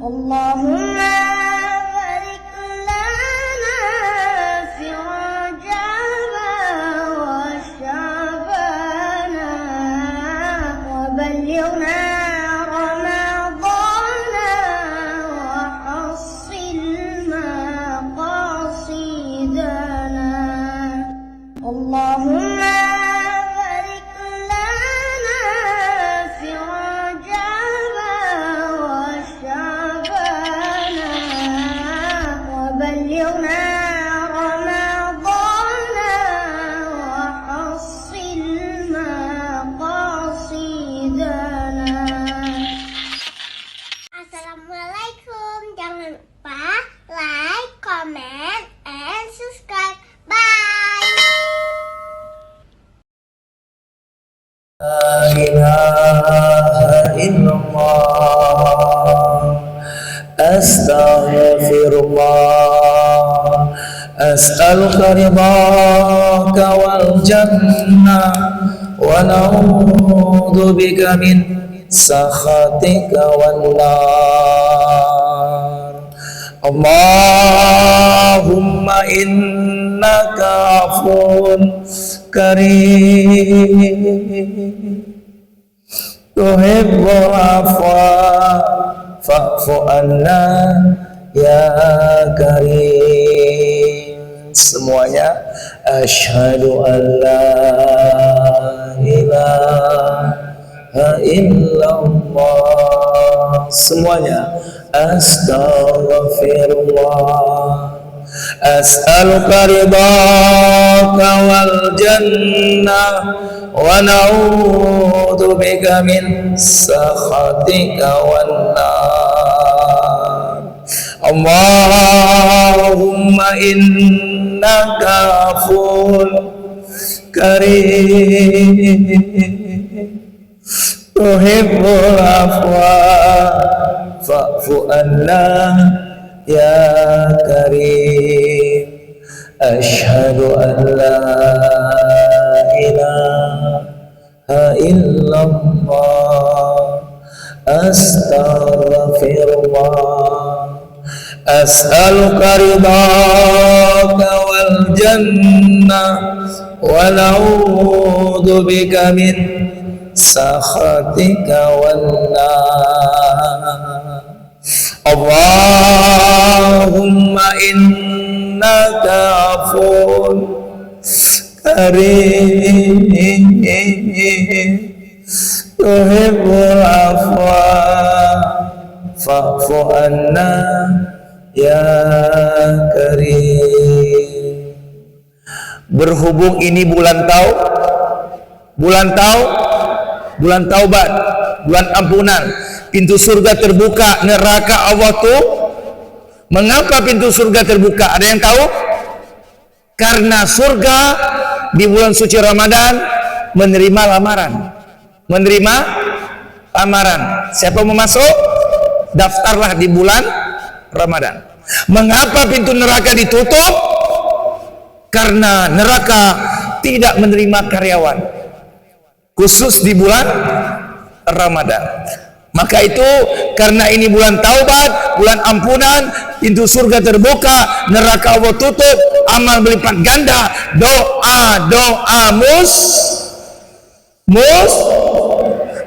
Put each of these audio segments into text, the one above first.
Allahumma barik lana fi Rajaba wa Sya'bana wa ballighna Ramadana wa hassil maqasidana. Allahumma barik lana fi Rajaba wa Sya'bana wa ballighna Ramadana wa hassil maqasidana. Assalamualaikum. Jangan lupa like, comment, and subscribe. Bye. La ilaha illallah, astaghfirullah, as'aluka ridhaka wal jannah wa na'udzu bika min sakhatika wan nar. Allahumma innaka afuwun karim tuhibbul afwa fa'fu anna ya karim. Semuanya asyhadu an la ilaha illallah. Semuanya astaghfirullah, as'aluka ridhaka wal jannah wa na'udzu bika min sakhatika wan nar. Allahumma innaka afuwun karim tuhibbul afwa fa'fu anna ya karim. Asyhadu an la ilaha illallah, astaghfirullah, as'aluka ridhaka wal jannah wa na'udzu bika min sakhatika wan nar. Allahumma innaka afuwun karim tuhibbul afwa fa'fu anna ya karim. Berhubung ini bulan taubat, bulan ampunan, pintu surga terbuka, neraka Allah tuh. Mengapa pintu surga terbuka? Ada yang tahu? Karena surga di bulan suci Ramadan menerima lamaran. Siapa mau masuk? Daftarlah di bulan Ramadan. Mengapa pintu neraka ditutup? Karena neraka tidak menerima karyawan, khusus di bulan Ramadan. Maka itu karena ini bulan taubat, bulan ampunan, pintu surga terbuka, neraka Allah tutup, amal berlipat ganda, doa mus.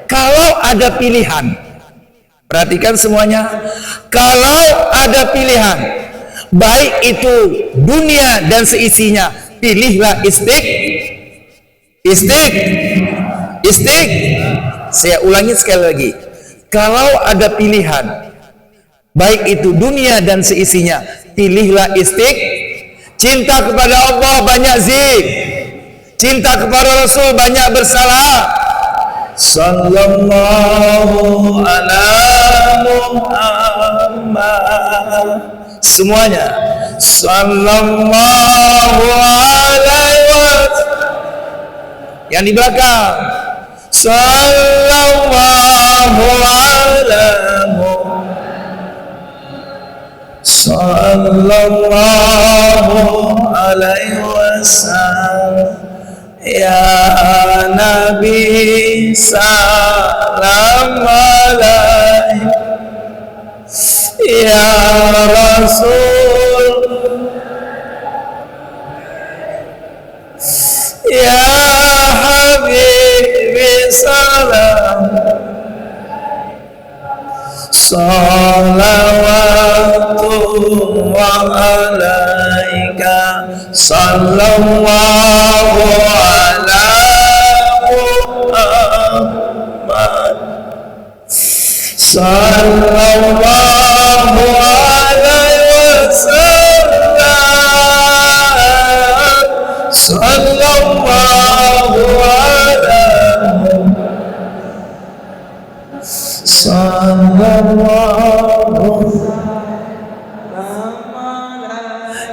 Kalau ada pilihan, perhatikan semuanya, kalau ada pilihan, baik itu dunia dan seisinya, pilihlah Saya ulangi sekali lagi. Kalau ada pilihan, baik itu dunia dan seisinya, pilihlah cinta kepada Allah banyak zikir, cinta kepada Rasul banyak bersalah. Sallallahu ala Muhammad. Semuanya. Sallallahu alaihi wasallam. Yang di belakang. Sallallahu ala Muhammad. Sallallahu alaihi wasallam. Ya Nabi salam alaik. Ya Rasul, Ya Habibi salam, salawatullah alaika, sallallahu ala Muhammad, sallallahu alaihi wasallam, sallallahu ala sallallahu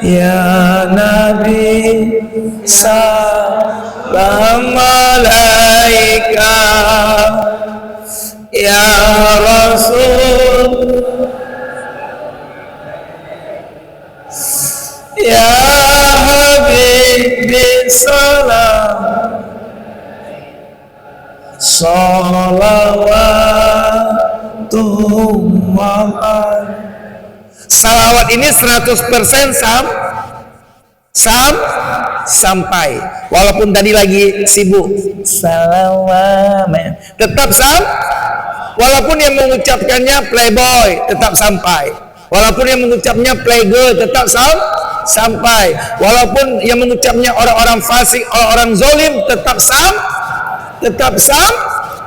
ya Nabi, salam alaika, ya Rasul, ya Habibi salam, salawatullah. Salawat ini 100% sampai, walaupun tadi lagi sibuk salawat tetap walaupun yang mengucapkannya playboy tetap sampai, walaupun yang mengucapnya playgirl tetap sampai, walaupun yang mengucapnya orang-orang fasik, orang-orang zolim tetap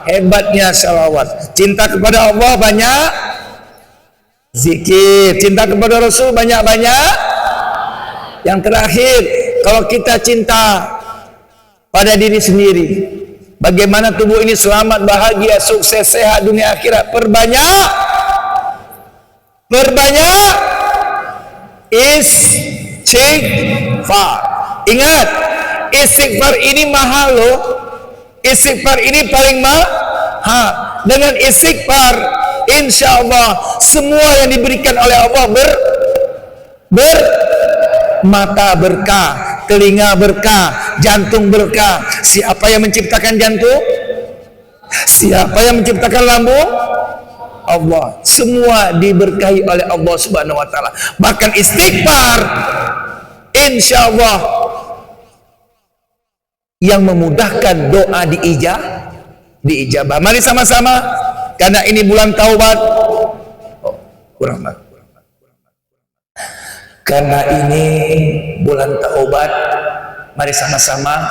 hebatnya salawat. Cinta kepada Allah banyak zikir, cinta kepada Rasul banyak-banyak. Yang terakhir, kalau kita cinta pada diri sendiri, bagaimana tubuh ini selamat, bahagia, sukses, sehat dunia akhirat, perbanyak istighfar. Ingat, istighfar ini mahal loh. Istighfar ini paling mahal. Dengan istighfar, insya Allah semua yang diberikan oleh Allah mata berkah, telinga berkah, jantung berkah. Siapa yang menciptakan jantung? Siapa yang menciptakan lambung? Allah. Semua diberkahi oleh Allah Subhanahu wa taala. Bahkan istighfar insya Allah yang memudahkan doa diijabah. Mari sama-sama, karena ini bulan taubat. Karena ini bulan taubat, mari sama-sama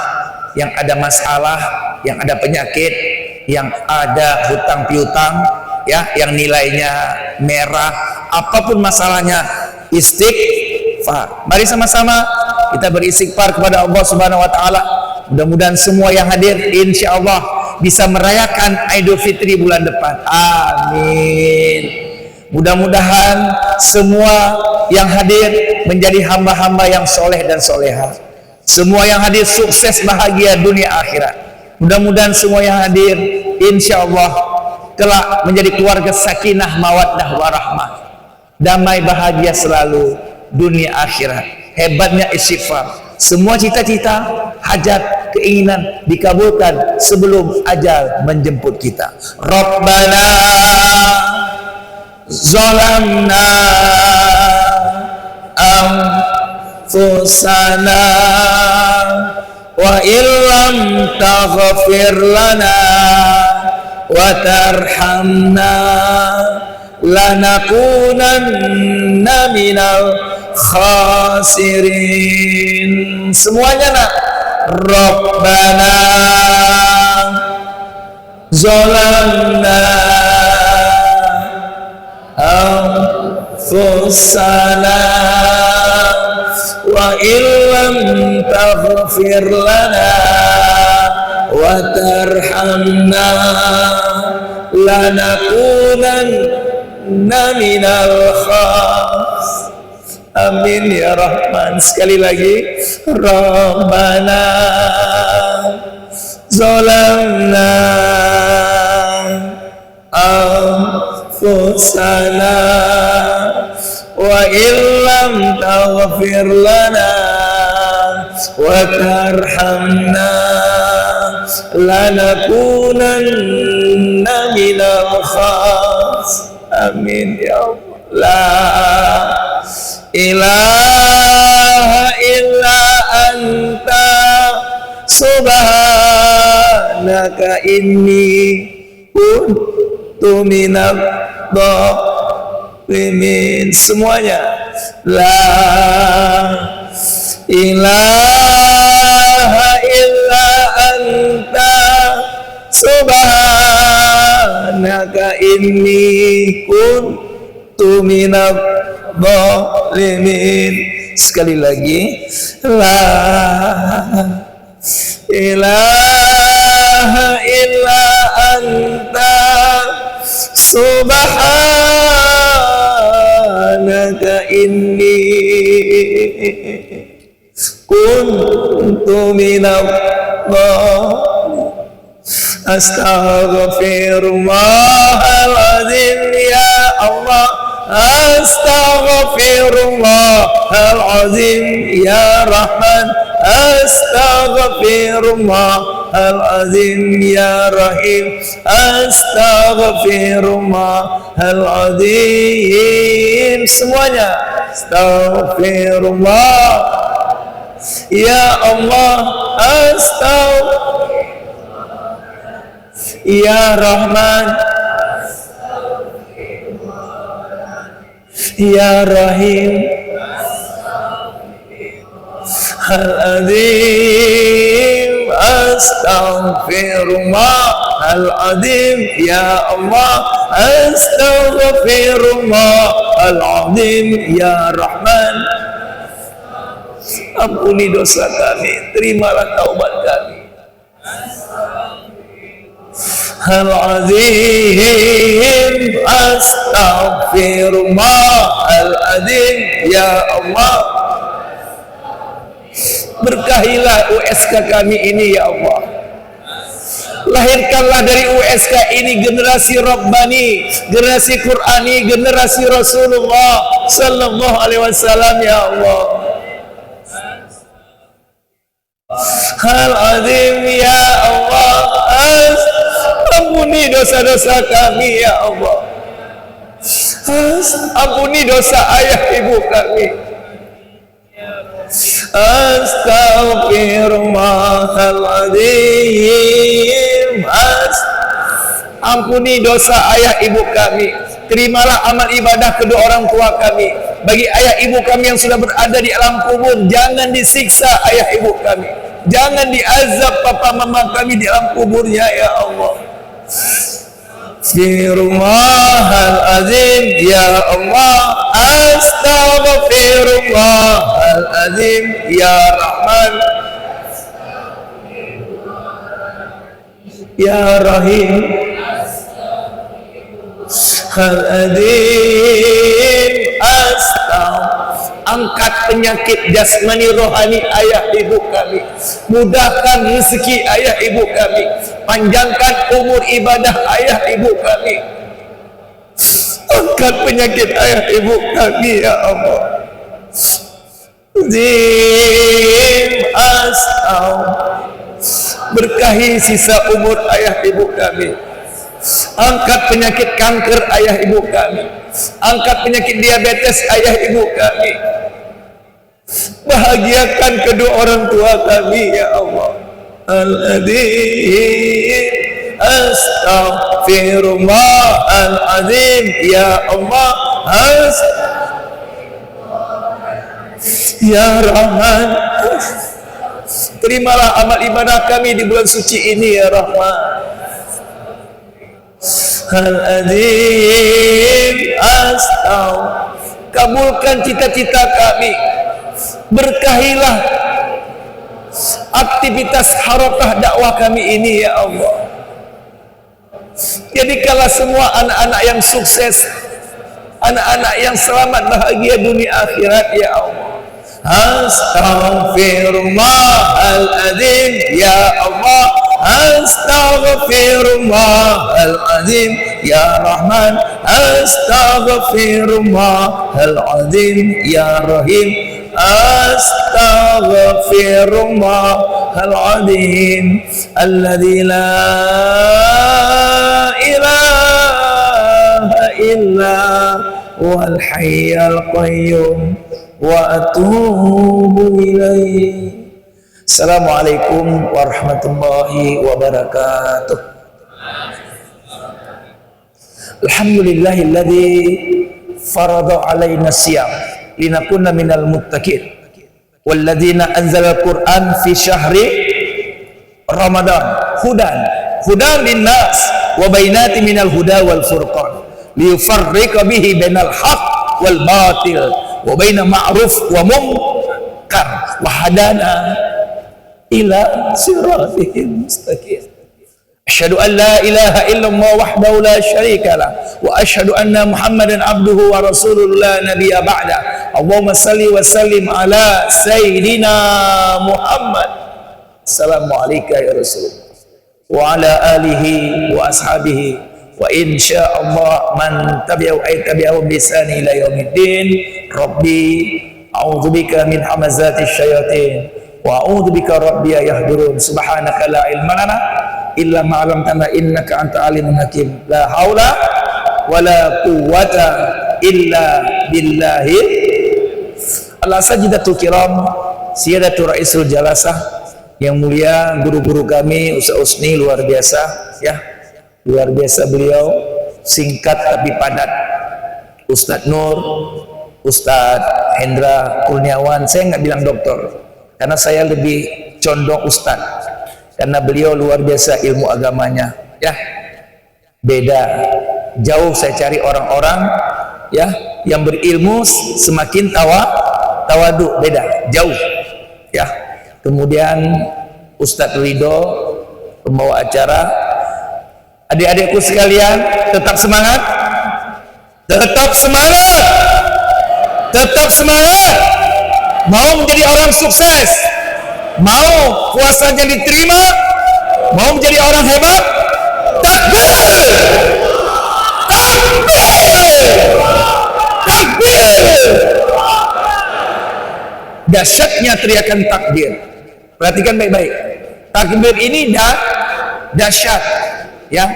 yang ada masalah, yang ada penyakit, yang ada hutang piutang, ya, yang nilainya merah, apapun masalahnya, istighfar. Mari sama-sama kita beristighfar kepada Allah Subhanahu wa taala. Mudah-mudahan semua yang hadir insya Allah bisa merayakan Idul Fitri bulan depan. Amin. Mudah-mudahan semua yang hadir menjadi hamba-hamba yang soleh dan soleha. Semua yang hadir sukses, bahagia dunia akhirat. Mudah-mudahan semua yang hadir insya Allah kelak menjadi keluarga sakinah, mawaddah, warahmah, damai, bahagia selalu dunia akhirat. Hebatnya istighfar. Semua cita-cita, hajat, keinginan dikabulkan sebelum ajal menjemput kita. Rabbana zalamna anfusana wa illam taghfir lana wa tarhamna lanakunanna minal khasirin. Semuanya nak. Rabbana zalamna anfusana wa illam taghfir lana wa tarhamna lanakunanna minal khasirin. Amin ya Rahman. Sekali lagi, Rabbana zalamna anfusana wa illam taghfir lana wa tarhamna lanakunanna minal khasirin. Amin ya Allah. La ilaha illa anta subhanaka inni kuntu minadh dhalimin. Semuanya. La ilaha illa anta subhanaka inni kuntu minadh dhalimin. Sekali lagi. La ilaha illa anta subhanaka inni kuntu minadh dhalimin. Astaghfirullahaladzim ya Allah, astaghfirullahaladzim ya Rahman, astaghfirullahaladzim ya Rahim, astaghfirullahaladzim. Semuanya. Astaghfirullah ya Allah, astaghfirullah ya Rahman, ya Rahim, al-azim. Astaghfirullahaladzim ya Allah, astaghfirullahaladzim ya Rahman. Ampuni dosa kami, terimalah taubat kami. Al-azim, astaghfirullahaladzim ya Allah. Berkahilah USK kami ini ya Allah. Lahirkanlah dari USK ini generasi Rabbani, generasi Qur'ani, generasi Rasulullah sallallahu alaihi wasallam ya Allah. Al-azim ya Allah, ampuni dosa-dosa kami ya Allah. Ampuni dosa ayah ibu kami. Astaghfirullahaladzim. Ampuni dosa ayah ibu kami. Terimalah amal ibadah kedua orang tua kami. Bagi ayah ibu kami yang sudah berada di alam kubur, jangan disiksa ayah ibu kami. Jangan diazab papa mama kami di alam kuburnya ya Allah. Astaghfirullahaladzim ya Allah, astaghfirullahaladzim ya Rahman, ya Rahim, al-azim. Angkat penyakit jasmani rohani ayah ibu kami, mudahkan rezeki ayah ibu kami, panjangkan umur ibadah ayah ibu kami. Angkat penyakit ayah ibu kami ya Allah. Berkahi sisa umur ayah ibu kami. Angkat penyakit kanker ayah ibu kami. Angkat penyakit diabetes ayah ibu kami. Bahagiakan kedua orang tua kami ya Allah. Al-azim, astaghfirullahalazim ya Allah, ya Rahman. Terimalah amal ibadah kami di bulan suci ini ya Rahman. Al-azim, kabulkan cita-cita kami. Berkahilah aktivitas harakah dakwah kami ini ya Allah. Jadikanlah semua anak-anak yang sukses, anak-anak yang selamat bahagia dunia akhirat ya Allah. Astaghfirullahaladzim ya Allah, astaghfirullahaladzim ya Rahman, astaghfirullahaladzim ya Rahim, astaghfirullahaladzim alladzi la ilaha illa wal hayyal qayyum wa atubu ilaih. Assalamualaikum warahmatullahi wabarakatuh. Alhamdulillahilladzi farada alaina siyam linakuna minal muttaqin walladzina anzala al-Qur'an fi syahri Ramadan hudan linnas wa bainati minal huda wal furqan liyufarriqa bihi bainal haqq wal batil wa baina ma'ruf wa munkar wa hadana ila siratil mustaqim. Asyhadu an la ilaha illallah wahdahu la syarika lah wa asyhadu anna Muhammadan abduhu wa rasulullah nabiyya ba'da. Allahumma salli wa sallim ala sayyidina Muhammad. Assalamu alayka ya Rasulullah wa ala alihi wa ashabihi wa insyaallah man tabi'ahu bi ihsani ila yaumiddin. Rabbi a'udzubika min hamazati syayatin wa a'udzubika rabbi yahdurun. Subhanaka la ilma lana illa ma 'allamtana innaka anta alimun hakim. La haula wala quwwata illa billahi. Al-sajidatul kiram, siyadatul raisul jalasah, yang mulia guru-guru kami, Ustaz Usni, luar biasa ya, luar biasa beliau, singkat tapi padat. Ustaz Nur, Ustaz Hendra Kurniawan, saya nggak bilang doktor karena saya lebih condong Ustaz, karena beliau luar biasa ilmu agamanya ya, beda jauh. Saya cari orang-orang ya yang berilmu semakin tawadu, beda jauh ya. Kemudian Ustadz Ridho, pembawa acara. Adik-adikku sekalian, tetap semangat, tetap semangat, tetap semangat. Mau menjadi orang sukses, mau puasanya diterima, mau menjadi orang hebat, takbir, takbir, takbir. Dahsyatnya teriakan takbir. Perhatikan baik-baik. Takbir ini dahsyat ya.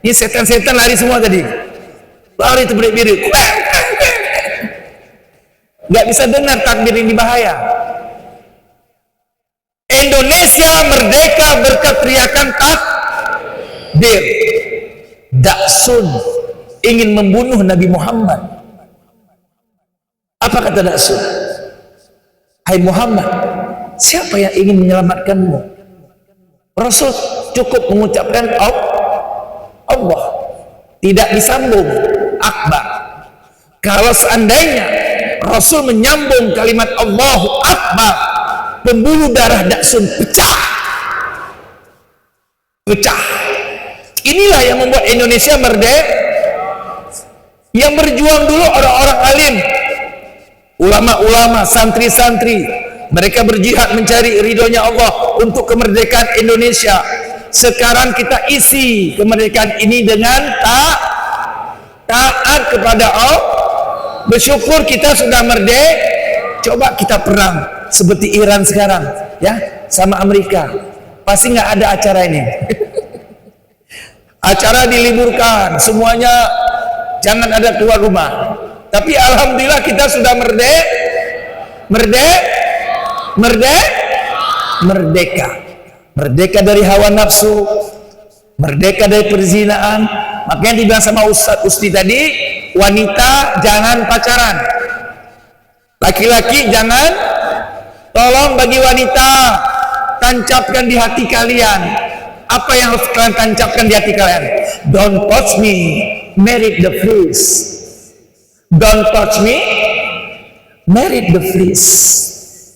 Ini setan-setan lari semua tadi, lari terbirik-birik, nggak bisa dengar. Takbir ini bahaya. Indonesia merdeka berkat teriakan takbir. Daksun ingin membunuh Nabi Muhammad. Apa kata Daksun? Hai Muhammad, siapa yang ingin menyelamatkanmu? Rasul cukup mengucapkan Allah, tidak disambung akbar. Kalau seandainya Rasul menyambung kalimat Allahu Akbar, pembuluh darah Daksun pecah. Inilah yang membuat Indonesia merdeka. Yang berjuang dulu orang-orang alim, ulama-ulama, santri-santri, mereka berjihad mencari ridhonya Allah untuk kemerdekaan Indonesia. Sekarang kita isi kemerdekaan ini dengan taat kepada Allah. Bersyukur kita sudah merdeka. Coba kita perang seperti Iran sekarang ya, sama Amerika, pasti nggak ada acara ini. Acara diliburkan, semuanya jangan ada keluar rumah. Tapi alhamdulillah kita sudah merdeka dari hawa nafsu, merdeka dari perzinaan. Makanya dibilang sama Ustadz Usti tadi, wanita jangan pacaran, laki-laki jangan. Tolong bagi wanita, tancapkan di hati kalian apa yang harus kalian tancapkan di hati kalian. Don't touch me, marry the fleas. Don't touch me, marry the fleas.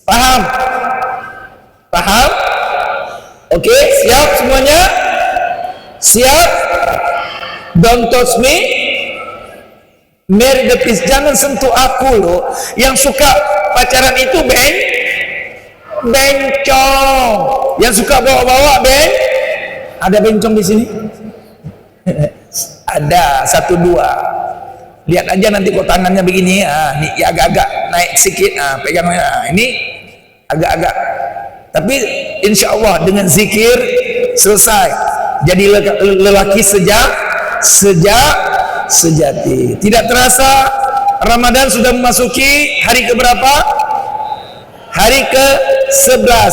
Paham? Paham? Oke, siap semuanya? Siap? Don't touch me, marry the fleas. Jangan sentuh aku loh. Yang suka pacaran itu bencong. Yang suka bawa-bawa ada bencong di sini? Ada, 1, 2. Lihat aja nanti kok tangannya begini ya. Ini agak-agak naik sedikit. Pegang ini agak-agak. Tapi insya Allah dengan zikir selesai. Jadi lelaki sejati. Tidak terasa Ramadan sudah memasuki hari keberapa? Hari ke-11.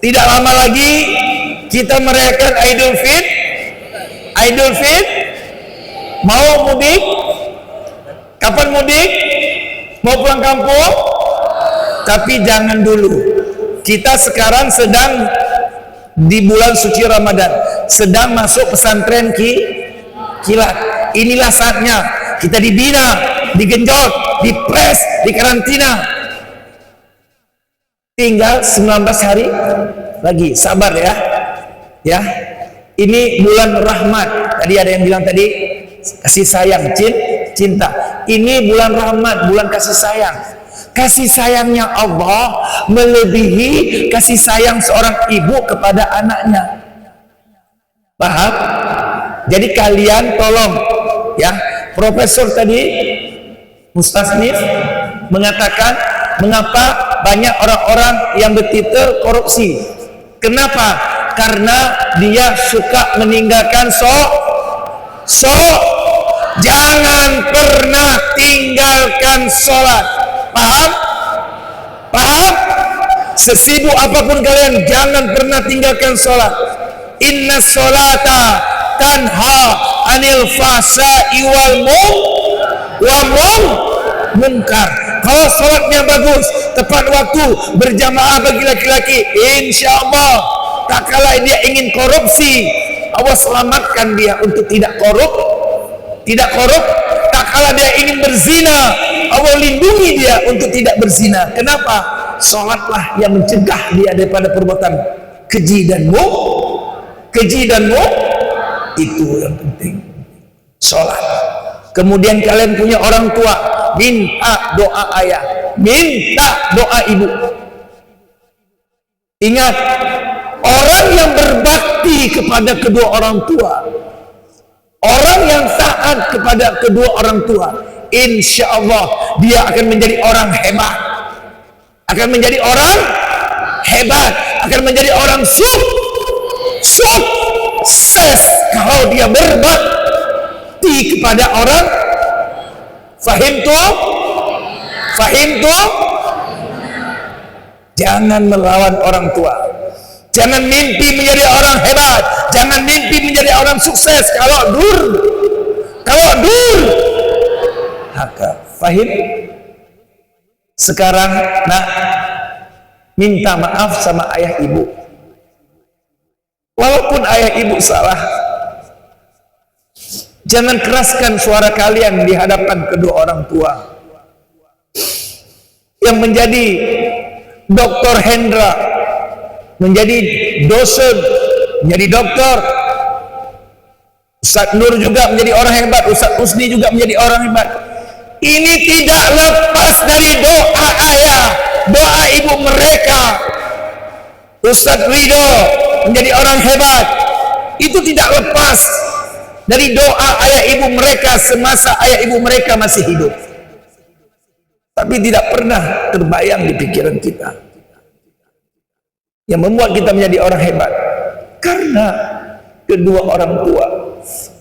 Tidak lama lagi kita merayakan Idul Fitri. Mau mudik? Kapan mudik? Mau pulang kampung? Tapi jangan dulu. Kita sekarang sedang di bulan suci Ramadan, sedang masuk pesantren kilat. Inilah saatnya kita dibina, digenjot, dipres, dikarantina. Tinggal 19 hari lagi, sabar ya. Ya. Ini bulan rahmat. Tadi ada yang bilang tadi kasih sayang, cinta. Ini bulan rahmat, bulan kasih sayang. Kasih sayangnya Allah melebihi kasih sayang seorang ibu kepada anaknya. Paham? Jadi kalian tolong ya. Profesor tadi Mustasnif mengatakan mengapa banyak orang-orang yang bertitel korupsi. Kenapa? Karena dia suka meninggalkan jangan pernah tinggalkan sholat. Paham? Sesibuk apapun kalian, jangan pernah tinggalkan sholat. Inna sholata tanha anil fahsya'i wal munkar. Kalau sholatnya bagus, tepat waktu, berjamaah bagi laki-laki, insya Allah tak kala dia ingin korupsi, Allah selamatkan dia untuk tidak korup. Tak kala dia ingin berzina, Allah lindungi dia untuk tidak berzina. Kenapa? Sholatlah yang mencegah dia daripada perbuatan keji dan itu yang penting. Sholat. Kemudian kalian punya orang tua, minta doa ayah, minta doa ibu. Ingat, orang yang berbakti kepada kedua orang tua, orang yang taat kepada kedua orang tua, insya Allah dia akan menjadi orang hebat, akan menjadi orang sukses kalau dia berbakti kepada orang. Fahim tuh? Jangan melawan orang tua. Jangan mimpi menjadi orang hebat, jangan mimpi menjadi orang sukses kalau dur. Haka, fahim? Sekarang nak minta maaf sama ayah ibu. Walaupun ayah ibu salah, jangan keraskan suara kalian di hadapan kedua orang tua. Yang menjadi Dr. Hendra, menjadi dosen, menjadi dokter. Ustaz Nur juga menjadi orang hebat, Ustaz Usni juga menjadi orang hebat. Ini tidak lepas dari doa ayah, doa ibu mereka. Ustaz Ridho menjadi orang hebat, itu tidak lepas dari doa ayah ibu mereka semasa ayah ibu mereka masih hidup. Tapi tidak pernah terbayang di pikiran kita. Yang membuat kita menjadi orang hebat karena kedua orang tua.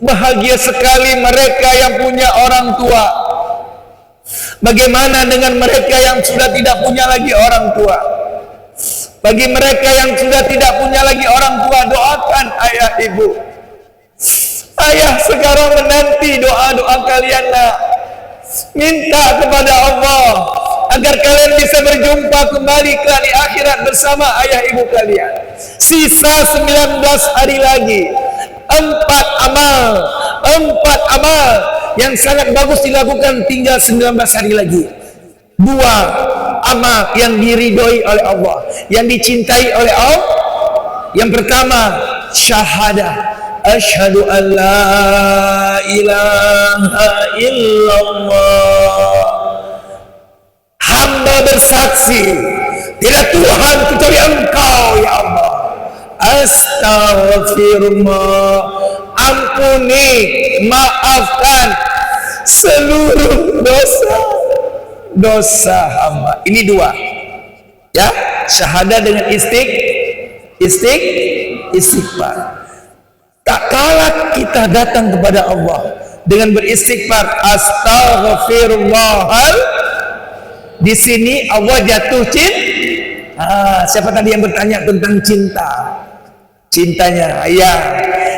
Bahagia sekali mereka yang punya orang tua. Bagaimana dengan mereka yang sudah tidak punya lagi orang tua? Bagi mereka yang sudah tidak punya lagi orang tua, doakan ayah ibu. Ayah sekarang menanti doa-doa kalian nak. Minta kepada Allah agar kalian bisa berjumpa kembali kelak di akhirat bersama ayah ibu kalian. Sisa 19 hari lagi. 4 amal yang sangat bagus dilakukan, tinggal 19 hari lagi. 2 amal yang diridhoi oleh Allah, yang dicintai oleh Allah. Yang pertama, syahadah. Asyhadu an la ilaha illallah. Hamba bersaksi tidak Tuhan kecuali Engkau ya Allah. Astaghfirullah. Ampuni, maafkan seluruh dosa hamba. Ini 2 ya, syahadah dengan istighfar. Tak kalah kita datang kepada Allah dengan beristighfar, astaghfirullahal. Di sini Allah jatuh cinta. Siapa tadi yang bertanya tentang cinta? Cintanya, ya.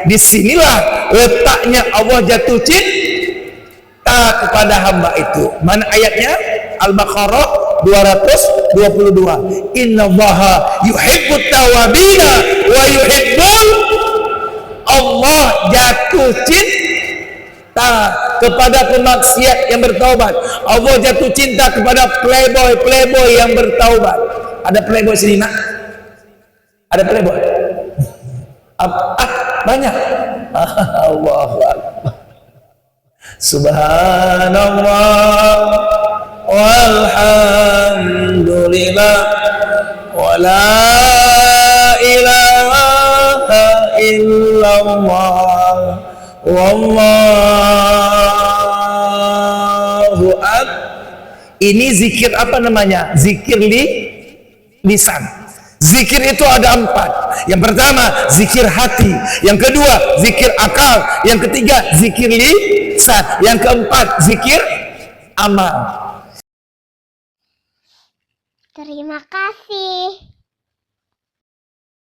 Disinilah letaknya Allah jatuh cinta kepada hamba itu. Mana ayatnya? Al-Baqarah 222. Innallaha yuhibbut tawabina wa yuhibbul. Allah jatuh cinta kepada pemaksiat yang bertaubat. Allah jatuh cinta kepada playboy yang bertaubat. Ada playboy sini, nak? Ada playboy? Banyak. Allahu Akbar. Subhanallah walhamdulillah wala ilaha illallah wallahu akbar. Ini zikir apa namanya? Zikir lisan. Zikir itu ada 4. Yang pertama zikir hati, yang kedua zikir akal, yang ketiga zikir lisan, yang keempat zikir amal. Terima kasih.